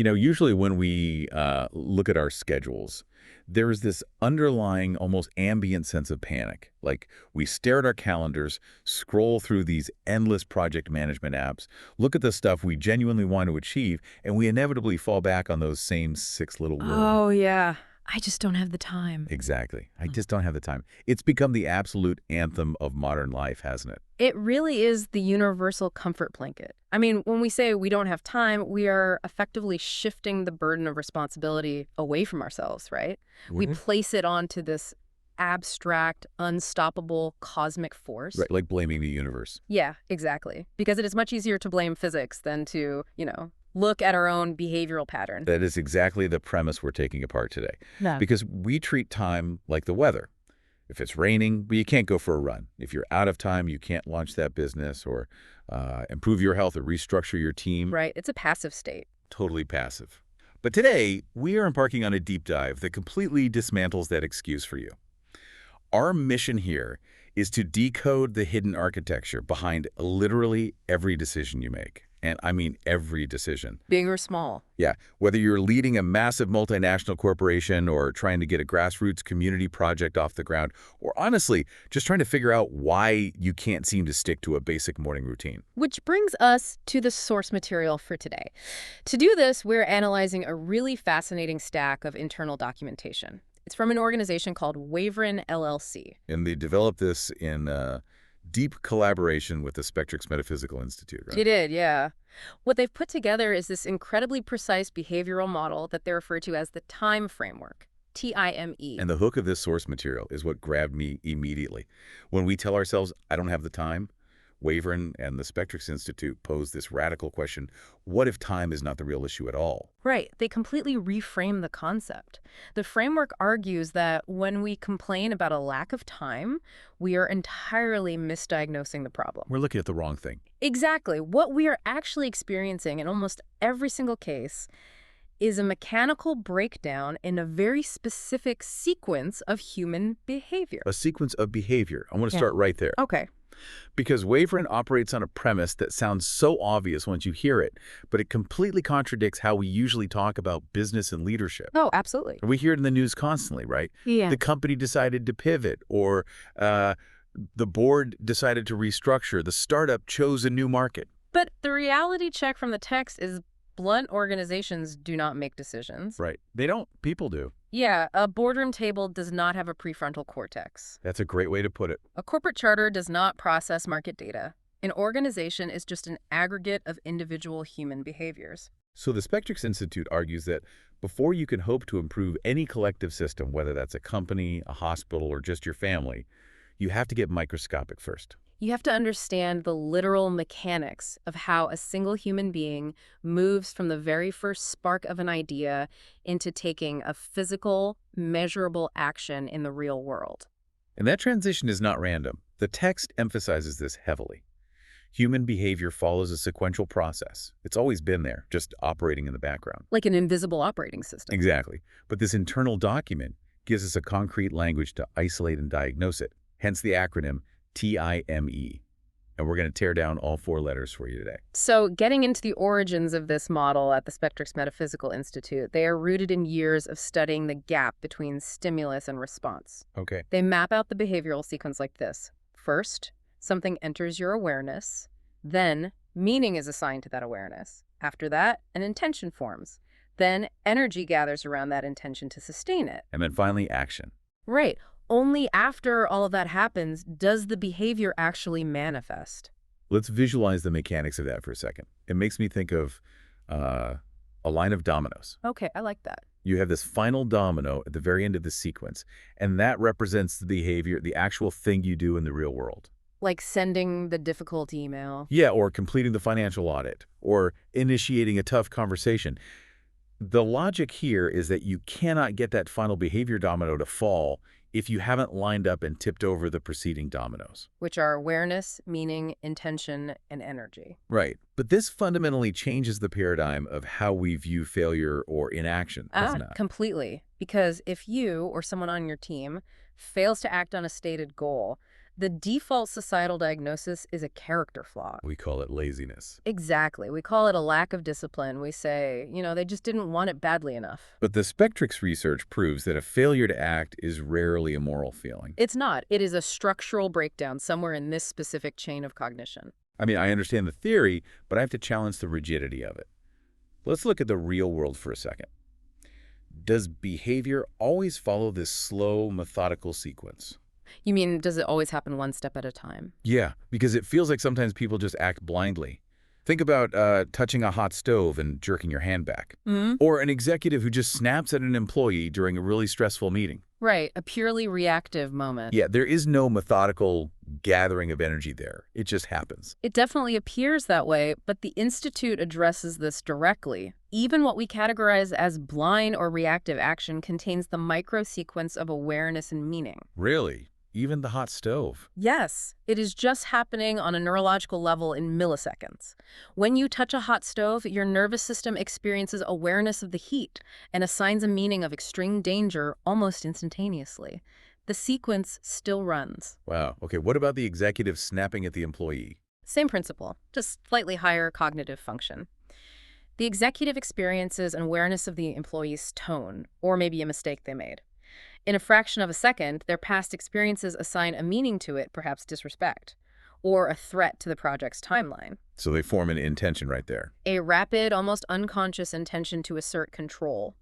Usually when we look at our schedules, there's this underlying, almost ambient sense of panic. Like we stare at our calendars, scroll through these endless project management apps, look at the stuff we genuinely want to achieve, and we inevitably fall back on those same six little words. Oh, yeah. I just don't have the time. Exactly. I just don't have the time. It's become the absolute anthem of modern life, hasn't it? It really is the universal comfort blanket. I mean, when we say we don't have time, we are effectively shifting the burden of responsibility away from ourselves, right? We place it onto this abstract, unstoppable cosmic force. Right, like blaming the universe. Yeah, exactly. Because it is much easier to blame physics than to, look at our own behavioral pattern. That is exactly the premise we're taking apart today. Yeah. Because we treat time like the weather. If it's raining, well, you can't go for a run. If you're out of time, you can't launch that business or improve your health or restructure your team. Right. It's a passive state. Totally passive. But today, we are embarking on a deep dive that completely dismantles that excuse for you. Our mission here is to decode the hidden architecture behind literally every decision you make. And I mean every decision. Big or small. Yeah, whether you're leading a massive multinational corporation or trying to get a grassroots community project off the ground, or honestly, just trying to figure out why you can't seem to stick to a basic morning routine. Which brings us to the source material for today. To do this, we're analyzing a really fascinating stack of internal documentation. It's from an organization called WaveRen LLC. And they developed this in deep collaboration with the Spectrix Metaphysical Institute, right? They did, yeah. What they've put together is this incredibly precise behavioral model that they refer to as the T.I.M.E framework, T.I.M.E. And the hook of this source material is what grabbed me immediately. When we tell ourselves, I don't have the time, WaveRen and the Spectrix Institute pose this radical question, what if time is not the real issue at all? Right. They completely reframe the concept. The framework argues that when we complain about a lack of time, we are entirely misdiagnosing the problem. We're looking at the wrong thing. Exactly. What we are actually experiencing in almost every single case is a mechanical breakdown in a very specific sequence of human behavior. A sequence of behavior. I want to start right there. Okay. Because WaveRen operates on a premise that sounds so obvious once you hear it, but it completely contradicts how we usually talk about business and leadership. Oh, absolutely. We hear it in the news constantly, right? Yeah. The company decided to pivot, or the board decided to restructure. The startup chose a new market. But the reality check from the text is blunt organizations do not make decisions. Right. They don't. People do. Yeah, a boardroom table does not have a prefrontal cortex. That's a great way to put it. A corporate charter does not process market data. An organization is just an aggregate of individual human behaviors. So the Spectrix Institute argues that before you can hope to improve any collective system, whether that's a company, a hospital, or just your family, you have to get microscopic first. You have to understand the literal mechanics of how a single human being moves from the very first spark of an idea into taking a physical, measurable action in the real world. And that transition is not random. The text emphasizes this heavily. Human behavior follows a sequential process. It's always been there, just operating in the background. Like an invisible operating system. Exactly. But this internal document gives us a concrete language to isolate and diagnose it, hence the acronym T.I.M.E. And we're going to tear down all four letters for you today. So getting into the origins of this model at the Spectrix Metaphysical Institute, they are rooted in years of studying the gap between stimulus and response. Okay. They map out the behavioral sequence like this. First, something enters your awareness. Then, meaning is assigned to that awareness. After that, an intention forms. Then, energy gathers around that intention to sustain it. And then finally, action. Right. Only after all of that happens does the behavior actually manifest. Let's visualize the mechanics of that for a second. It makes me think of a line of dominoes. Okay, I like that. You have this final domino at the very end of the sequence, and that represents the behavior, the actual thing you do in the real world. Like sending the difficult email. Yeah, or completing the financial audit, or initiating a tough conversation. The logic here is that you cannot get that final behavior domino to fall if you haven't lined up and tipped over the preceding dominoes. Which are awareness, meaning, intention, and energy. Right. But this fundamentally changes the paradigm of how we view failure or inaction, doesn't it? Completely. Because if you or someone on your team fails to act on a stated goal, The default societal diagnosis is a character flaw. We call it laziness. Exactly. We call it a lack of discipline. We say, they just didn't want it badly enough. But the Spectrix research proves that a failure to act is rarely a moral feeling. It's not. It is a structural breakdown somewhere in this specific chain of cognition. I mean, I understand the theory, but I have to challenge the rigidity of it. Let's look at the real world for a second. Does behavior always follow this slow, methodical sequence? You mean, does it always happen one step at a time? Yeah, because it feels like sometimes people just act blindly. Think about touching a hot stove and jerking your hand back. Or an executive who just snaps at an employee during a really stressful meeting. Right, a purely reactive moment. Yeah, there is no methodical gathering of energy there. It just happens. It definitely appears that way, but the Institute addresses this directly. Even what we categorize as blind or reactive action contains the micro-sequence of awareness and meaning. Really? Even the hot stove? Yes, it is just happening on a neurological level in milliseconds. When you touch a hot stove, your nervous system experiences awareness of the heat and assigns a meaning of extreme danger almost instantaneously. The sequence still runs. Wow. Okay, what about the executive snapping at the employee? Same principle, just slightly higher cognitive function. The executive experiences an awareness of the employee's tone, or maybe a mistake they made. In a fraction of a second, their past experiences assign a meaning to it, perhaps disrespect, or a threat to the project's timeline. So they form an intention right there. A rapid, almost unconscious intention to assert control.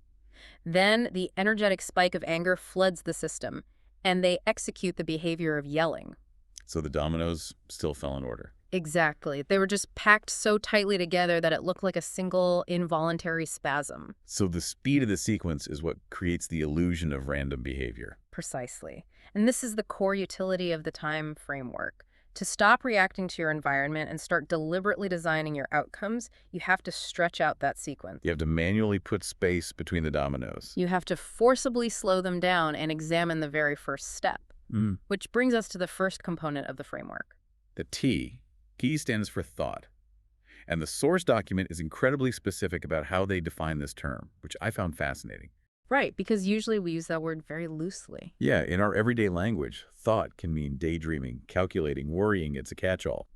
Then the energetic spike of anger floods the system, and they execute the behavior of yelling. So the dominoes still fell in order. Exactly. They were just packed so tightly together that it looked like a single involuntary spasm. So the speed of the sequence is what creates the illusion of random behavior. Precisely. And this is the core utility of the time framework. To stop reacting to your environment and start deliberately designing your outcomes, you have to stretch out that sequence. You have to manually put space between the dominoes. You have to forcibly slow them down and examine the very first step. Which brings us to the first component of the framework. The T stands for thought. And the source document is incredibly specific about how they define this term, which I found fascinating. Right, because usually we use that word very loosely. Yeah, in our everyday language, thought can mean daydreaming, calculating, worrying. It's a catch-all.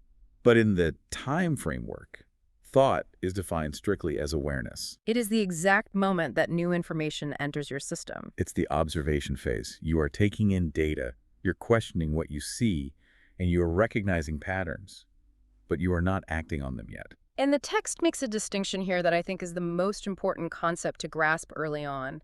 But in the time framework, thought is defined strictly as awareness. It is the exact moment that new information enters your system. It's the observation phase. You are taking in data, you're questioning what you see, and you are recognizing patterns, but you are not acting on them yet. And the text makes a distinction here that I think is the most important concept to grasp early on.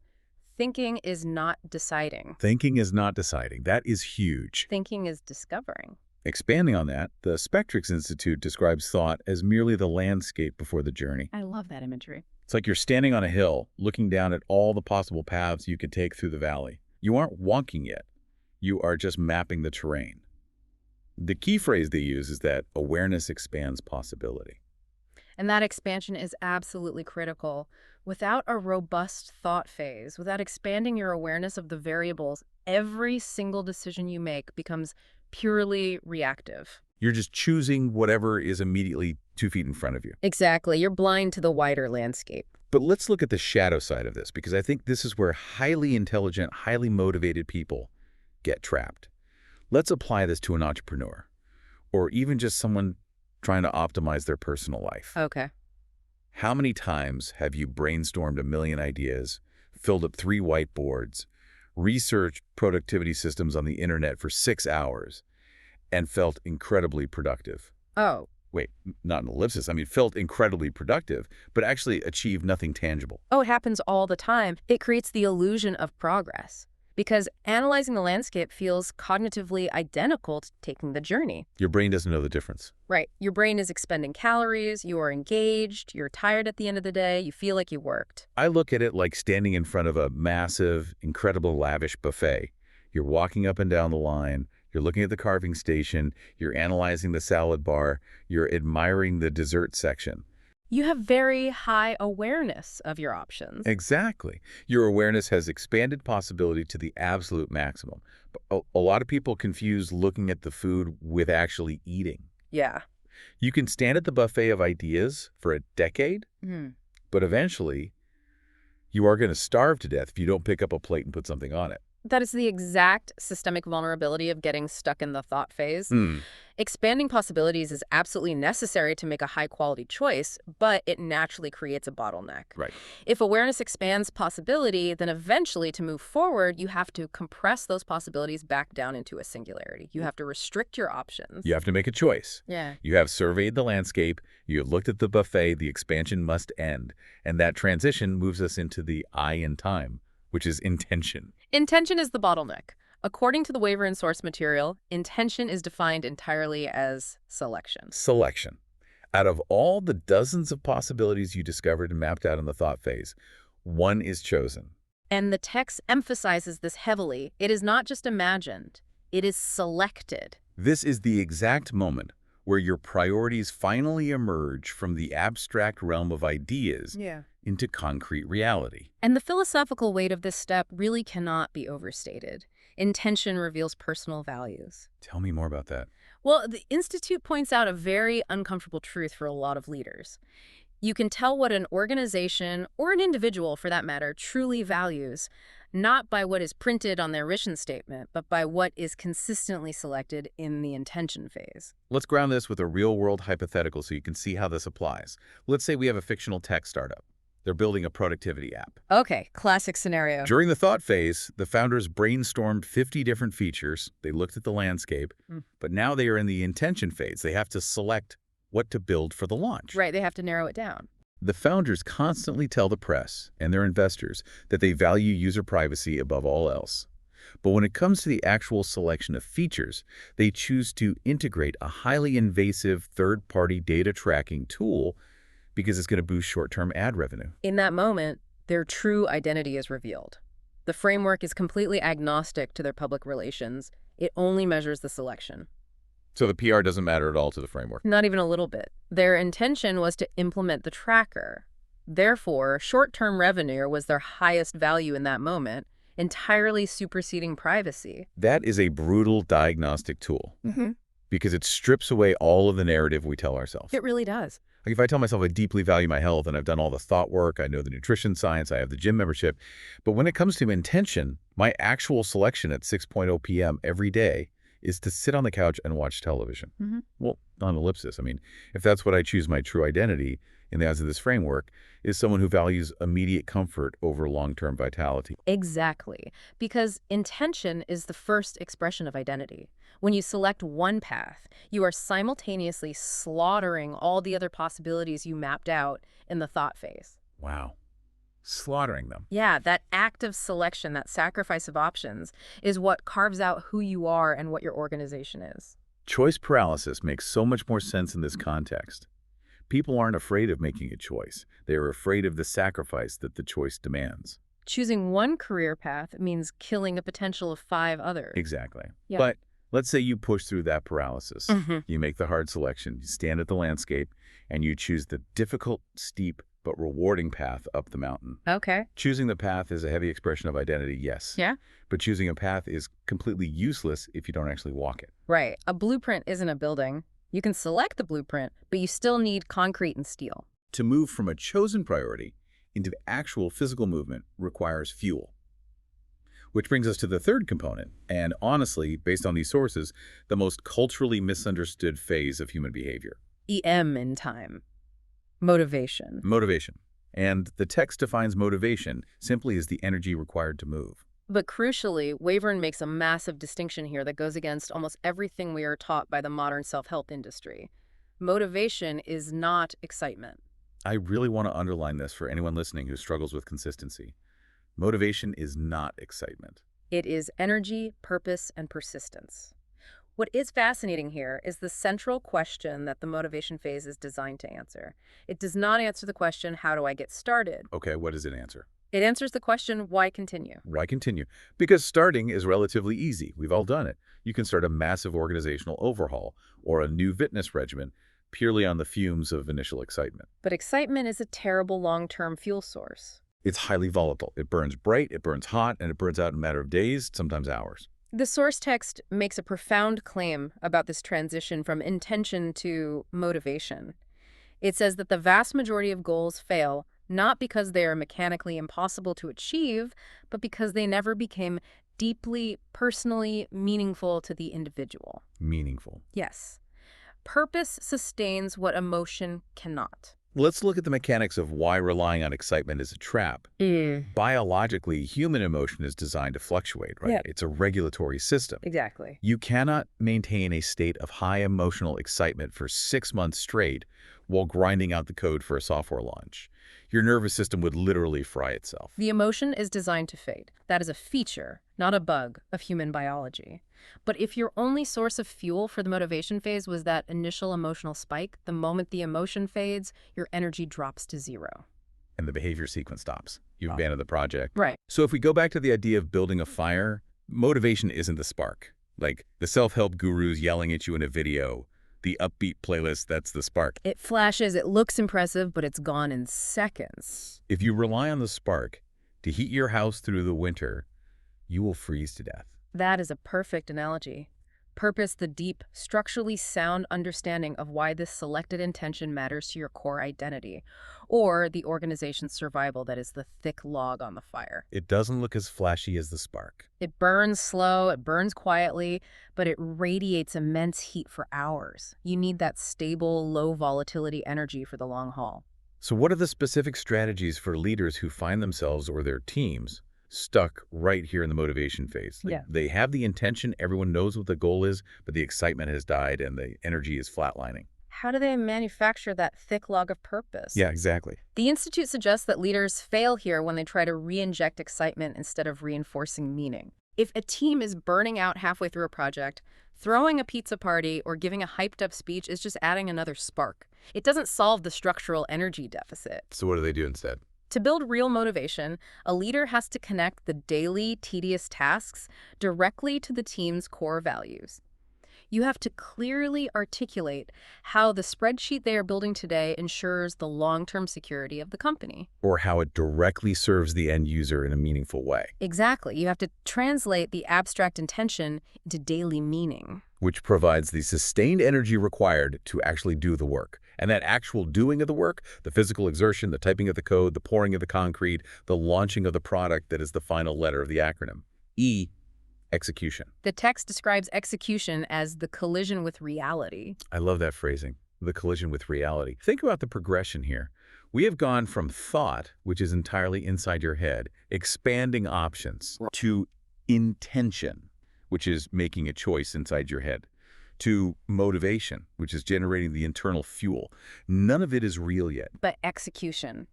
Thinking is not deciding. Thinking is not deciding. That is huge. Thinking is discovering. Expanding on that, the Spectrix Institute describes thought as merely the landscape before the journey. I love that imagery. It's like you're standing on a hill, looking down at all the possible paths you could take through the valley. You aren't walking yet. You are just mapping the terrain. The key phrase they use is that awareness expands possibility. And that expansion is absolutely critical. Without a robust thought phase, without expanding your awareness of the variables, every single decision you make becomes purely reactive. You're just choosing whatever is immediately 2 feet in front of you. Exactly. You're blind to the wider landscape. But let's look at the shadow side of this, because I think this is where highly intelligent, highly motivated people get trapped. Let's apply this to an entrepreneur, or even just someone trying to optimize their personal life. Okay. How many times have you brainstormed a million ideas, filled up 3 whiteboards, researched productivity systems on the internet for 6 hours, and felt incredibly productive? Oh. Wait, not an ellipsis. I mean, felt incredibly productive, but actually achieved nothing tangible. Oh, it happens all the time. It creates the illusion of progress. Because analyzing the landscape feels cognitively identical to taking the journey. Your brain doesn't know the difference. Right. Your brain is expending calories, you are engaged, you're tired at the end of the day, you feel like you worked. I look at it like standing in front of a massive, incredible, lavish buffet. You're walking up and down the line, you're looking at the carving station, you're analyzing the salad bar, you're admiring the dessert section. You have very high awareness of your options. Exactly. Your awareness has expanded possibility to the absolute maximum. But a lot of people confuse looking at the food with actually eating. Yeah. You can stand at the buffet of ideas for a decade, but eventually you are going to starve to death if you don't pick up a plate and put something on it. That is the exact systemic vulnerability of getting stuck in the thought phase. Hmm. Expanding possibilities is absolutely necessary to make a high-quality choice, but it naturally creates a bottleneck. Right. If awareness expands possibility, then eventually to move forward, you have to compress those possibilities back down into a singularity. You have to restrict your options. You have to make a choice. Yeah. You have surveyed the landscape, you have looked at the buffet, the expansion must end. And that transition moves us into the I in time, which is intention. Intention is the bottleneck. According to the WaveRen source material, intention is defined entirely as selection. Selection. Out of all the dozens of possibilities you discovered and mapped out in the thought phase, one is chosen. And the text emphasizes this heavily. It is not just imagined, it is selected. This is the exact moment where your priorities finally emerge from the abstract realm of ideas into concrete reality. And the philosophical weight of this step really cannot be overstated. Intention reveals personal values. Tell me more about that. Well, the Institute points out a very uncomfortable truth for a lot of leaders. You can tell what an organization, or an individual for that matter, truly values, not by what is printed on their mission statement, but by what is consistently selected in the intention phase. Let's ground this with a real-world hypothetical so you can see how this applies. Let's say we have a fictional tech startup. They're building a productivity app. Okay, classic scenario. During the thought phase, the founders brainstormed 50 different features. They looked at the landscape, but now they are in the intention phase. They have to select what to build for the launch. Right, they have to narrow it down. The founders constantly tell the press and their investors that they value user privacy above all else. But when it comes to the actual selection of features, they choose to integrate a highly invasive third-party data tracking tool because it's going to boost short-term ad revenue. In that moment, their true identity is revealed. The framework is completely agnostic to their public relations. It only measures the selection. So the PR doesn't matter at all to the framework? Not even a little bit. Their intention was to implement the tracker. Therefore, short-term revenue was their highest value in that moment, entirely superseding privacy. That is a brutal diagnostic tool because it strips away all of the narrative we tell ourselves. It really does. Like if I tell myself I deeply value my health and I've done all the thought work, I know the nutrition science, I have the gym membership, but when it comes to intention, my actual selection at 6:00 p.m. every day is to sit on the couch and watch television. Well, on ellipsis. I mean, if that's what I choose my true identity in the eyes of this framework, is someone who values immediate comfort over long-term vitality. Exactly. Because intention is the first expression of identity. When you select one path, you are simultaneously slaughtering all the other possibilities you mapped out in the thought phase. Wow. Slaughtering them. Yeah, that act of selection, that sacrifice of options, is what carves out who you are and what your organization is. Choice paralysis makes so much more sense in this context. People aren't afraid of making a choice. They are afraid of the sacrifice that the choice demands. Choosing one career path means killing a potential of 5 others. Exactly. Yeah. But let's say you push through that paralysis. You make the hard selection. You stand at the landscape, and you choose the difficult, steep, but rewarding path up the mountain. Okay. Choosing the path is a heavy expression of identity, yes. Yeah? But choosing a path is completely useless if you don't actually walk it. Right. A blueprint isn't a building. You can select the blueprint, but you still need concrete and steel. To move from a chosen priority into actual physical movement requires fuel. Which brings us to the third component, and honestly, based on these sources, the most culturally misunderstood phase of human behavior. E.M. in time. Motivation. Motivation. And the text defines motivation simply as the energy required to move. But crucially, WaveRen makes a massive distinction here that goes against almost everything we are taught by the modern self-help industry. Motivation is not excitement. I really want to underline this for anyone listening who struggles with consistency. Motivation is not excitement. It is energy, purpose, and persistence. What is fascinating here is the central question that the motivation phase is designed to answer. It does not answer the question, how do I get started? Okay, what does it answer? It answers the question, why continue? Why continue? Because starting is relatively easy. We've all done it. You can start a massive organizational overhaul or a new fitness regimen purely on the fumes of initial excitement. But excitement is a terrible long-term fuel source. It's highly volatile. It burns bright, it burns hot, and it burns out in a matter of days, sometimes hours. The source text makes a profound claim about this transition from intention to motivation. It says that the vast majority of goals fail not because they are mechanically impossible to achieve, but because they never became deeply, personally meaningful to the individual. Meaningful. Yes. Purpose sustains what emotion cannot. Let's look at the mechanics of why relying on excitement is a trap. Biologically, human emotion is designed to fluctuate, right? Yeah. It's a regulatory system. Exactly. You cannot maintain a state of high emotional excitement for 6 months straight while grinding out the code for a software launch. Your nervous system would literally fry itself. The emotion is designed to fade. That is a feature, not a bug, of human biology. But if your only source of fuel for the motivation phase was that initial emotional spike, the moment the emotion fades, your energy drops to zero. And the behavior sequence stops. You've abandoned the project. Right. So if we go back to the idea of building a fire, motivation isn't the spark. Like the self-help gurus yelling at you in a video, the upbeat playlist, that's the spark. It flashes, it looks impressive, but it's gone in seconds. If you rely on the spark to heat your house through the winter, you will freeze to death. That is a perfect analogy. Purpose, the deep, structurally sound understanding of why this selected intention matters to your core identity, or the organization's survival that is the thick log on the fire. It doesn't look as flashy as the spark. It burns slow, it burns quietly, but it radiates immense heat for hours. You need that stable, low volatility energy for the long haul. So what are the specific strategies for leaders who find themselves or their teams stuck right here in the motivation phase? Like, they have the intention, everyone knows what the goal is, but the excitement has died and the energy is flatlining. How do they manufacture that thick log of purpose? Yeah, exactly. The Institute suggests that leaders fail here when they try to re-inject excitement instead of reinforcing meaning. If a team is burning out halfway through a project, throwing a pizza party or giving a hyped-up speech is just adding another spark. It doesn't solve the structural energy deficit. So what do they do instead? To build real motivation, a leader has to connect the daily, tedious tasks directly to the team's core values. You have to clearly articulate how the spreadsheet they are building today ensures the long-term security of the company. Or how it directly serves the end user in a meaningful way. Exactly. You have to translate the abstract intention into daily meaning. Which provides the sustained energy required to actually do the work. And that actual doing of the work, the physical exertion, the typing of the code, the pouring of the concrete, the launching of the product, that is the final letter of the acronym. E, execution. The text describes execution as the collision with reality. I love that phrasing, the collision with reality. Think about the progression here. We have gone from thought, which is entirely inside your head, expanding options, to intention, which is making a choice inside your head, to motivation, which is generating the internal fuel. None of it is real yet. But execution.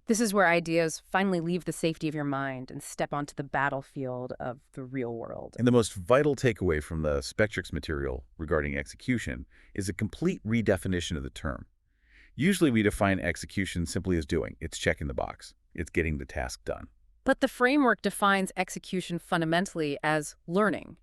This is where ideas finally leave the safety of your mind and step onto the battlefield of the real world. And the most vital takeaway from the Spectrix material regarding execution is a complete redefinition of the term. Usually we define execution simply as doing. It's checking the box. It's getting the task done. But the framework defines execution fundamentally as learning.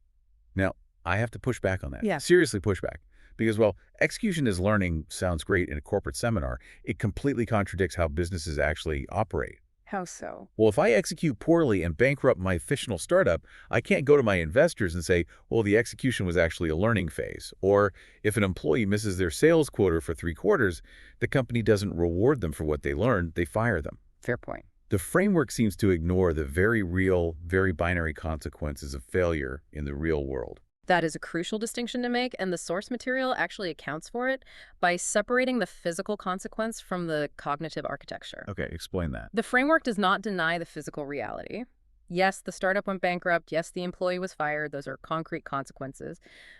Now, I have to push back on that. Yeah. Seriously push back. Because, well, execution as learning sounds great in a corporate seminar. It completely contradicts how businesses actually operate. How so? Well, if I execute poorly and bankrupt my fictional startup, I can't go to my investors and say, well, the execution was actually a learning phase. Or if an employee misses their sales quota for 3 quarters, the company doesn't reward them for what they learned, they fire them. Fair point. The framework seems to ignore the very real, very binary consequences of failure in the real world. That is a crucial distinction to make, and the source material actually accounts for it by separating the physical consequence from the cognitive architecture. Okay, explain that. The framework does not deny the physical reality. Yes, the startup went bankrupt. Yes, the employee was fired. Those are concrete consequences.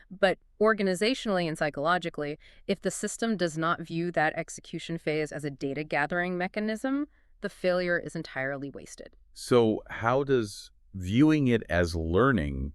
But organizationally and psychologically, if the system does not view that execution phase as a data gathering mechanism, the failure is entirely wasted. So how does viewing it as learning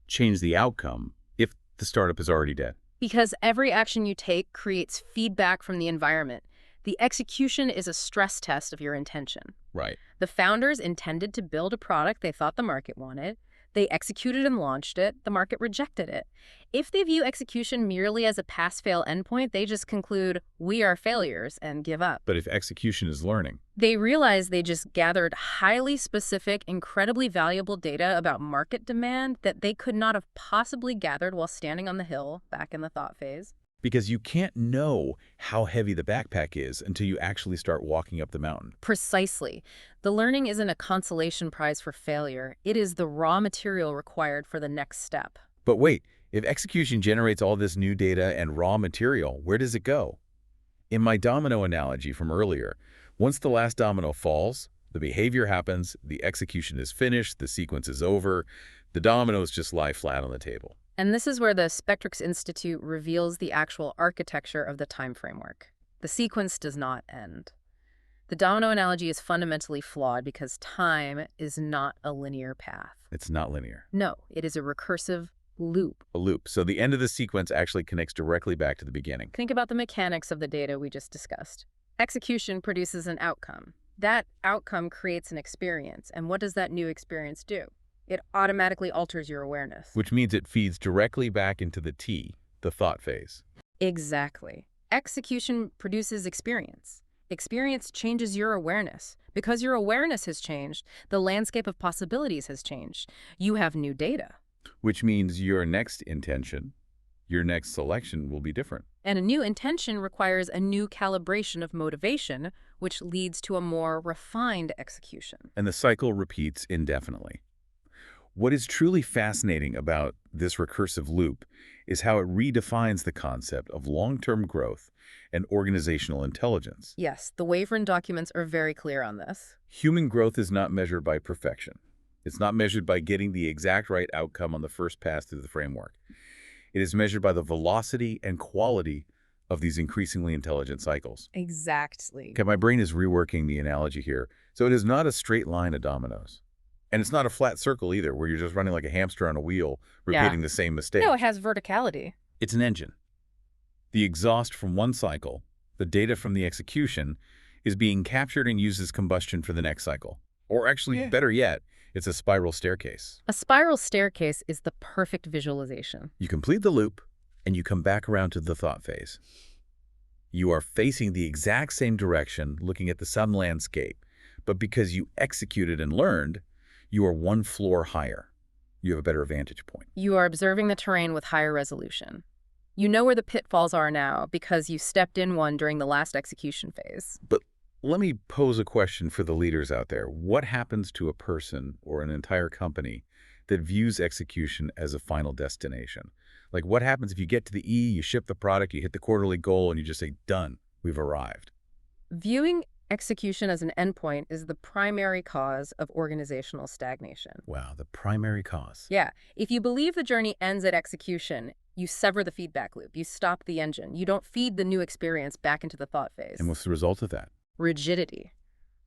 change the outcome if the startup is already dead? Because every action you take creates feedback from the environment. The execution is a stress test of your intention. Right. The founders intended to build a product they thought the market wanted. They executed and launched it. The market rejected it. If they view execution merely as a pass-fail endpoint, they just conclude, we are failures, and give up. But if execution is learning? They realize they just gathered highly specific, incredibly valuable data about market demand that they could not have possibly gathered while standing on the hill back in the thought phase. Because you can't know how heavy the backpack is until you actually start walking up the mountain. Precisely. The learning isn't a consolation prize for failure. It is the raw material required for the next step. But wait, if execution generates all this new data and raw material, where does it go? In my domino analogy from earlier, once the last domino falls, the behavior happens, the execution is finished, the sequence is over, the dominoes just lie flat on the table. And this is where the Spectrix Institute reveals the actual architecture of the time framework. The sequence does not end. The domino analogy is fundamentally flawed because time is not a linear path. It's not linear. No, it is a recursive loop. A loop. So the end of the sequence actually connects directly back to the beginning. Think about the mechanics of the data we just discussed. Execution produces an outcome. That outcome creates an experience. And what does that new experience do? It automatically alters your awareness. Which means it feeds directly back into the T, the thought phase. Exactly. Execution produces experience. Experience changes your awareness. Because your awareness has changed, the landscape of possibilities has changed. You have new data. Which means your next intention, your next selection will be different. And a new intention requires a new calibration of motivation, which leads to a more refined execution. And the cycle repeats indefinitely. What is truly fascinating about this recursive loop is how it redefines the concept of long-term growth and organizational intelligence. Yes, the WaveRen documents are very clear on this. Human growth is not measured by perfection. It's not measured by getting the exact right outcome on the first pass through the framework. It is measured by the velocity and quality of these increasingly intelligent cycles. Exactly. Okay, my brain is reworking the analogy here. So it is not a straight line of dominoes. And it's not a flat circle either, where you're just running like a hamster on a wheel, repeating the same mistake. No, it has verticality. It's an engine. The exhaust from one cycle, the data from the execution, is being captured and used as combustion for the next cycle. Or actually, better yet, it's a spiral staircase. A spiral staircase is the perfect visualization. You complete the loop, and you come back around to the thought phase. You are facing the exact same direction, looking at the same landscape, but because you executed and learned, you are one floor higher. You have a better vantage point. You are observing the terrain with higher resolution. You know where the pitfalls are now because you stepped in one during the last execution phase. But let me pose a question for the leaders out there. What happens to a person or an entire company that views execution as a final destination? Like, what happens if you get to the E, you ship the product, you hit the quarterly goal, and you just say, done, we've arrived? Viewing execution as an endpoint is the primary cause of organizational stagnation. Wow, the primary cause. Yeah. If you believe the journey ends at execution, you sever the feedback loop. You stop the engine. You don't feed the new experience back into the thought phase. And what's the result of that? Rigidity.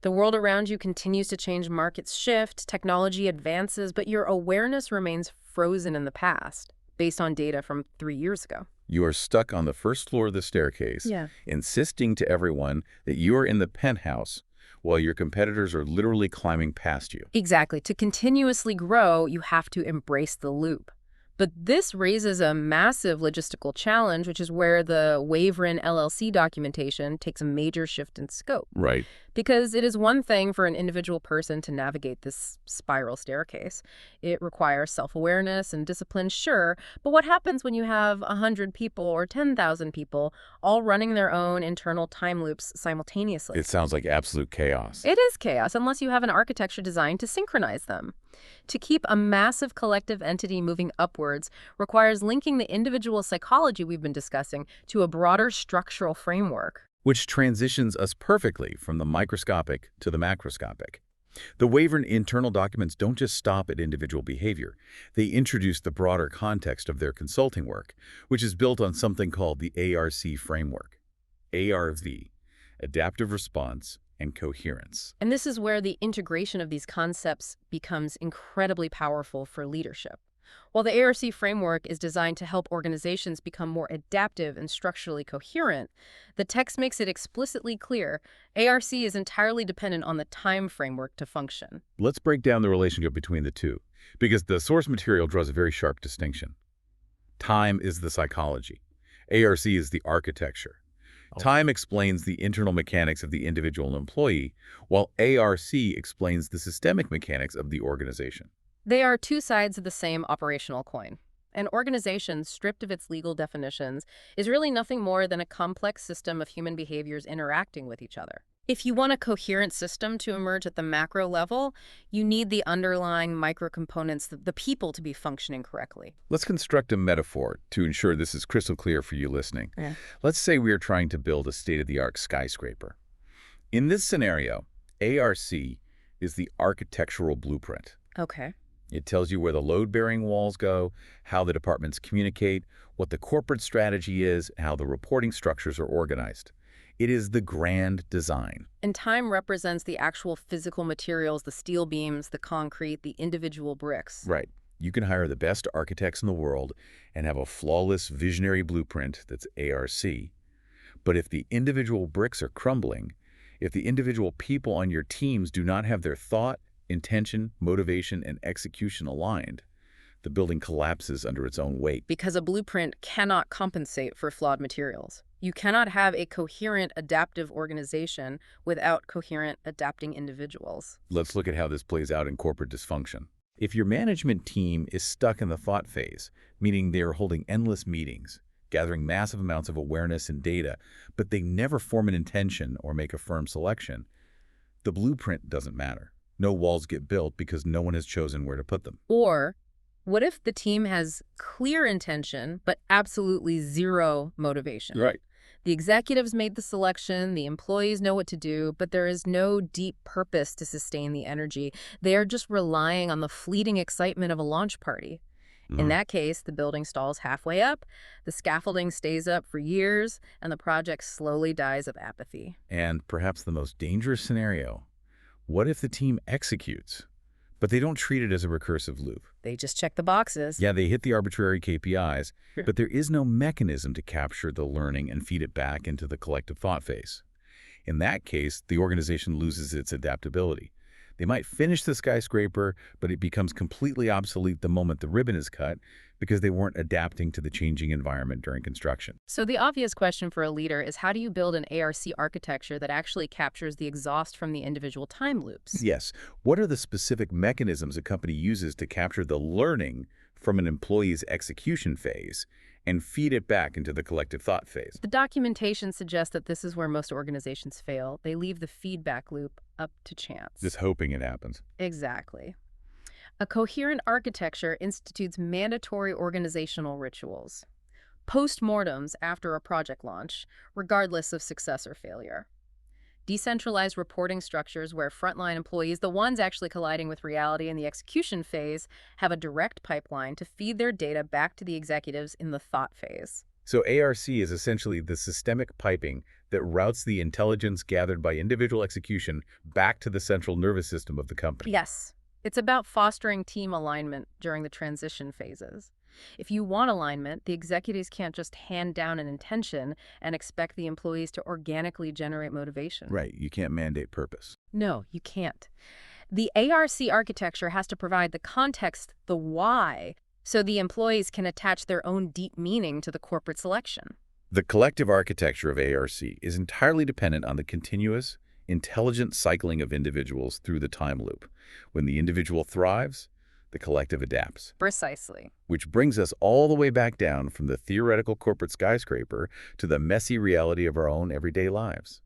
The world around you continues to change, markets shift, technology advances, but your awareness remains frozen in the past, based on data from 3 years ago. You are stuck on the first floor of the staircase, insisting to everyone that you are in the penthouse while your competitors are literally climbing past you. Exactly. To continuously grow, you have to embrace the loop. But this raises a massive logistical challenge, which is where the WaveRen LLC documentation takes a major shift in scope. Right. Because it is one thing for an individual person to navigate this spiral staircase. It requires self-awareness and discipline, sure, but what happens when you have 100 people or 10,000 people all running their own internal time loops simultaneously? It sounds like absolute chaos. It is chaos unless you have an architecture designed to synchronize them. To keep a massive collective entity moving upwards requires linking the individual psychology we've been discussing to a broader structural framework. Which transitions us perfectly from the microscopic to the macroscopic. The WaveRen internal documents don't just stop at individual behavior. They introduce the broader context of their consulting work, which is built on something called the ARC framework. ARV, adaptive response, and coherence. And this is where the integration of these concepts becomes incredibly powerful for leadership. While the ARC framework is designed to help organizations become more adaptive and structurally coherent, the text makes it explicitly clear ARC is entirely dependent on the time framework to function. Let's break down the relationship between the two, because the source material draws a very sharp distinction. Time is the psychology. ARC is the architecture. Time explains the internal mechanics of the individual employee, while ARC explains the systemic mechanics of the organization. They are two sides of the same operational coin. An organization stripped of its legal definitions is really nothing more than a complex system of human behaviors interacting with each other. If you want a coherent system to emerge at the macro level, you need the underlying microcomponents, the people, to be functioning correctly. Let's construct a metaphor to ensure this is crystal clear for you listening. Yeah. Let's say we are trying to build a state-of-the-art skyscraper. In this scenario, ARC is the architectural blueprint. Okay. It tells you where the load-bearing walls go, how the departments communicate, what the corporate strategy is, how the reporting structures are organized. It is the grand design. And time represents the actual physical materials, the steel beams, the concrete, the individual bricks. Right. You can hire the best architects in the world and have a flawless visionary blueprint that's ARC. But if the individual bricks are crumbling, if the individual people on your teams do not have their thought, intention, motivation, and execution aligned, the building collapses under its own weight. Because a blueprint cannot compensate for flawed materials. You cannot have a coherent, adaptive organization without coherent, adapting individuals. Let's look at how this plays out in corporate dysfunction. If your management team is stuck in the thought phase, meaning they are holding endless meetings, gathering massive amounts of awareness and data, but they never form an intention or make a firm selection, the blueprint doesn't matter. No walls get built because no one has chosen where to put them. Or what if the team has clear intention, but absolutely zero motivation? Right. The executives made the selection, the employees know what to do, but there is no deep purpose to sustain the energy. They are just relying on the fleeting excitement of a launch party. In that case, the building stalls halfway up, the scaffolding stays up for years, and the project slowly dies of apathy. And perhaps the most dangerous scenario, what if the team executes, but they don't treat it as a recursive loop? They just check the boxes. Yeah, they hit the arbitrary KPIs, but there is no mechanism to capture the learning and feed it back into the collective thought phase. In that case, the organization loses its adaptability. They might finish the skyscraper, but it becomes completely obsolete the moment the ribbon is cut because they weren't adapting to the changing environment during construction. So the obvious question for a leader is, how do you build an ARC architecture that actually captures the exhaust from the individual time loops? Yes. What are the specific mechanisms a company uses to capture the learning from an employee's execution phase and feed it back into the collective thought phase? The documentation suggests that this is where most organizations fail. They leave the feedback loop up to chance. Just hoping it happens. Exactly. A coherent architecture institutes mandatory organizational rituals, post-mortems after a project launch, regardless of success or failure. Decentralized reporting structures where frontline employees, the ones actually colliding with reality in the execution phase, have a direct pipeline to feed their data back to the executives in the thought phase. So ARC is essentially the systemic piping that routes the intelligence gathered by individual execution back to the central nervous system of the company. Yes. It's about fostering team alignment during the transition phases. If you want alignment, the executives can't just hand down an intention and expect the employees to organically generate motivation. Right. You can't mandate purpose. No, you can't. The ARC architecture has to provide the context, the why, so the employees can attach their own deep meaning to the corporate selection. The collective architecture of ARC is entirely dependent on the continuous, intelligent cycling of individuals through the time loop. When the individual thrives, the collective adapts. Precisely. Which brings us all the way back down from the theoretical corporate skyscraper to the messy reality of our own everyday lives,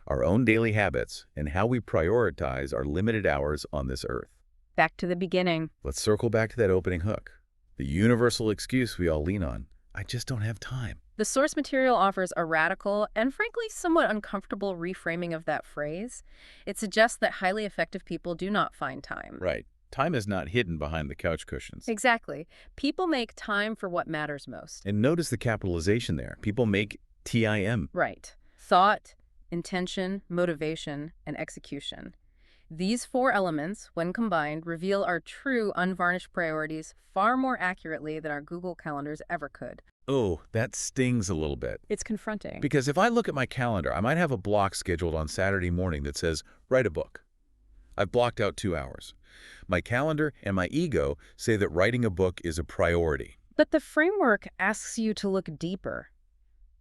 our own daily habits, and how we prioritize our limited hours on this earth. Back to the beginning. Let's circle back to that opening hook, the universal excuse we all lean on. I just don't have time. The source material offers a radical and frankly somewhat uncomfortable reframing of that phrase. It suggests that highly effective people do not find time. Right. Time is not hidden behind the couch cushions. Exactly. People make time for what matters most. And notice the capitalization there. People make T.I.M. Right. Thought, intention, motivation, and execution. These four elements, when combined, reveal our true unvarnished priorities far more accurately than our Google calendars ever could. Oh, that stings a little bit. It's confronting. Because if I look at my calendar, I might have a block scheduled on Saturday morning that says, write a book. I've blocked out 2 hours. My calendar and my ego say that writing a book is a priority. But the framework asks you to look deeper.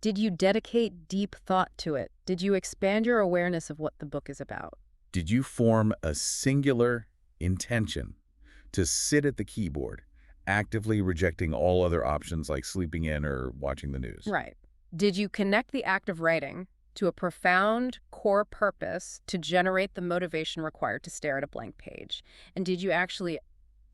Did you dedicate deep thought to it? Did you expand your awareness of what the book is about? Did you form a singular intention to sit at the keyboard, actively rejecting all other options like sleeping in or watching the news. Right. Did you connect the act of writing to a profound core purpose to generate the motivation required to stare at a blank page? And did you actually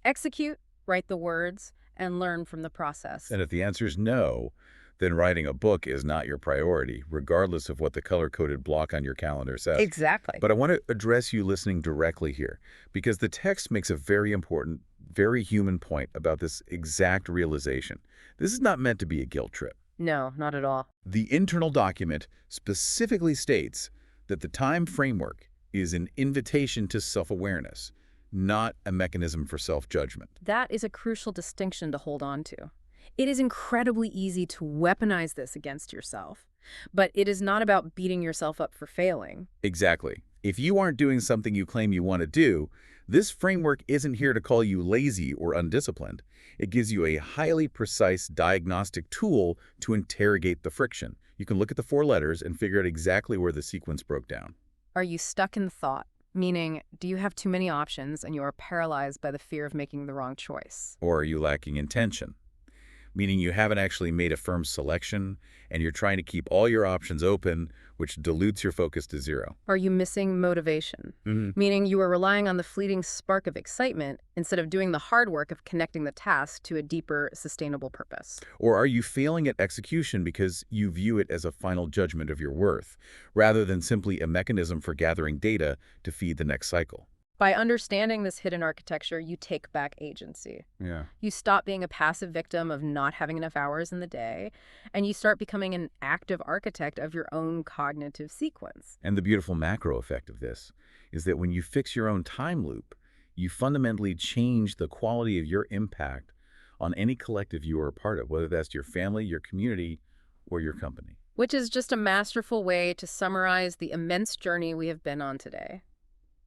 execute, write the words, and learn from the process? And if the answer is no, then writing a book is not your priority, regardless of what the color-coded block on your calendar says. Exactly. But I want to address you listening directly here, because the text makes a very important, very human point about this exact realization. This is not meant to be a guilt trip. No, not at all. The internal document specifically states that the time framework is an invitation to self-awareness, not a mechanism for self-judgment. That is a crucial distinction to hold on to. It is incredibly easy to weaponize this against yourself, but it is not about beating yourself up for failing. Exactly. If you aren't doing something you claim you want to do, this framework isn't here to call you lazy or undisciplined. It gives you a highly precise diagnostic tool to interrogate the friction. You can look at the 4 letters and figure out exactly where the sequence broke down. Are you stuck in thought? Meaning, do you have too many options and you are paralyzed by the fear of making the wrong choice? Or are you lacking intention? Meaning you haven't actually made a firm selection and you're trying to keep all your options open, which dilutes your focus to 0. Are you missing motivation? Meaning you are relying on the fleeting spark of excitement instead of doing the hard work of connecting the task to a deeper, sustainable purpose. Or are you failing at execution because you view it as a final judgment of your worth, rather than simply a mechanism for gathering data to feed the next cycle? By understanding this hidden architecture, you take back agency. Yeah. You stop being a passive victim of not having enough hours in the day, and you start becoming an active architect of your own cognitive sequence. And the beautiful macro effect of this is that when you fix your own time loop, you fundamentally change the quality of your impact on any collective you are a part of, whether that's your family, your community, or your company. Which is just a masterful way to summarize the immense journey we have been on today.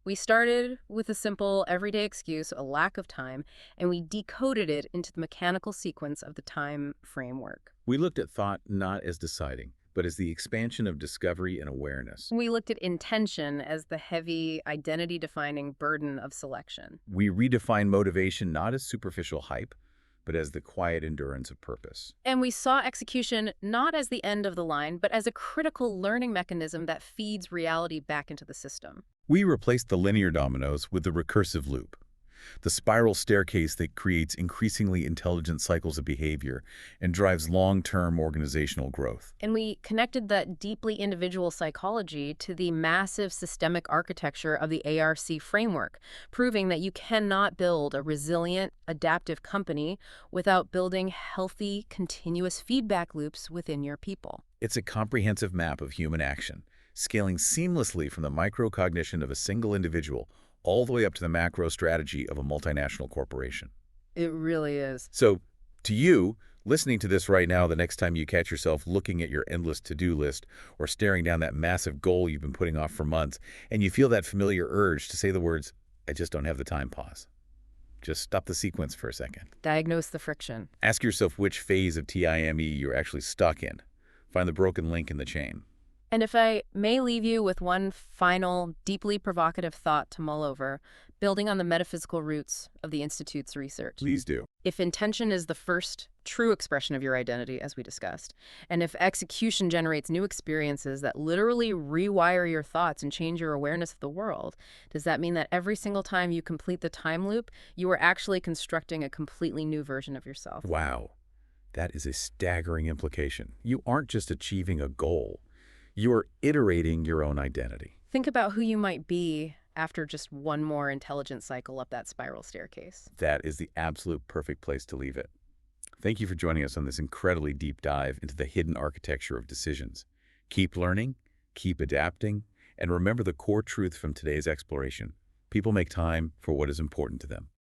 We started with a simple, everyday excuse, a lack of time, and we decoded it into the mechanical sequence of the time framework. We looked at thought not as deciding, but as the expansion of discovery and awareness. We looked at intention as the heavy, identity-defining burden of selection. We redefined motivation not as superficial hype, but as the quiet endurance of purpose. And we saw execution not as the end of the line, but as a critical learning mechanism that feeds reality back into the system. We replaced the linear dominoes with the recursive loop, the spiral staircase that creates increasingly intelligent cycles of behavior and drives long-term organizational growth. And we connected that deeply individual psychology to the massive systemic architecture of the ARC framework, proving that you cannot build a resilient, adaptive company without building healthy, continuous feedback loops within your people. It's a comprehensive map of human action, scaling seamlessly from the microcognition of a single individual all the way up to the macro strategy of a multinational corporation. It really is. So, to you, listening to this right now, the next time you catch yourself looking at your endless to-do list or staring down that massive goal you've been putting off for months, and you feel that familiar urge to say the words, "I just don't have the time," pause. Just stop the sequence for a second. Diagnose the friction. Ask yourself which phase of T.I.M.E. you're actually stuck in. Find the broken link in the chain. And if I may leave you with one final, deeply provocative thought to mull over, building on the metaphysical roots of the Institute's research. Please do. If intention is the first true expression of your identity, as we discussed, and if execution generates new experiences that literally rewire your thoughts and change your awareness of the world, does that mean that every single time you complete the time loop, you are actually constructing a completely new version of yourself? Wow. That is a staggering implication. You aren't just achieving a goal. You are iterating your own identity. Think about who you might be after just one more intelligent cycle up that spiral staircase. That is the absolute perfect place to leave it. Thank you for joining us on this incredibly deep dive into the hidden architecture of decisions. Keep learning, keep adapting, and remember the core truth from today's exploration. People make time for what is important to them.